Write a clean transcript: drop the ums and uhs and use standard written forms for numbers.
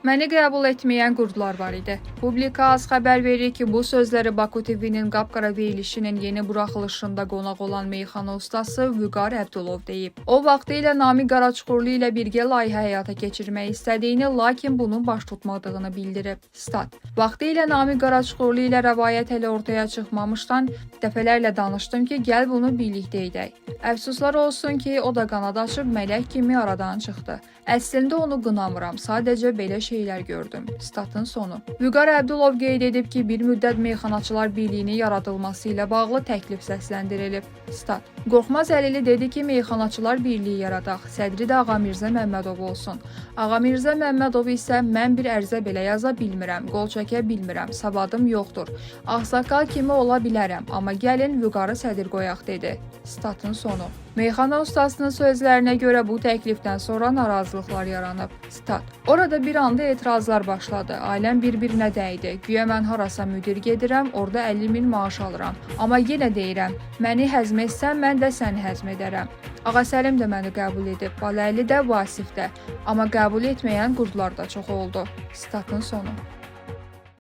Məni qəbul etməyən qurdlar var idi. Publika az xəbər verir ki, bu sözləri Baku TV-nin qapqara verilişinin yeni buraxılışında qonaq olan meyxana ustası Vüqar Əbdulov deyib. O, vaxtilə Namiq Qaraçuxurlu ilə birgə layihə həyata keçirmək istədiyini, lakin bunun baş tutmadığını bildirib. Stat. Vaxtilə Namiq Qaraçuxurlu ilə rəvayət hələ ortaya çıxmamışdan dəfələrlə danışdım ki, gəl bunu birlikdə edək. Əfsuslar olsun ki, o da qanad açıb mələk kimi aradan çıxdı. Əslində onu qınamıram, sadəcə belə şeylər gördüm. Statın sonu. Vüqar Əbdulov qeyd edib ki, bir müddət Meyxanaçılar Birliyinin yaradılması ilə bağlı təklif səsləndirilib. Stat. Qorxmaz Əlili dedi ki, Meyxanaçılar Birliyi yaradaq, sədri də Ağamirzə Məmmədov olsun. Ağamirzə Məmmədov isə mən bir ərizə belə yaza bilmirəm, qol çəkə bilmirəm, savadım yoxdur. Ağsaqqal kimi ola bilərəm, amma gəlin Vüqarı sədr qoyaq dedi. Statın sonu. Meyxana ustasının sözlərinə görə bu təklifdən sonra narazılıqlar yaranıb. Stat. Orada bir anda etirazlar başladı. Ailəm bir-birinə dəydi. Güya mən harasa müdir gedirəm, orada 50.000 maaş alıram. Amma yenə deyirəm, məni həzm etsən, mən də səni həzm edərəm. Ağasəlim də məni qəbul edib, Baləli də, Vasif də. Amma qəbul etməyən qurdlar da çox oldu. Statın sonu.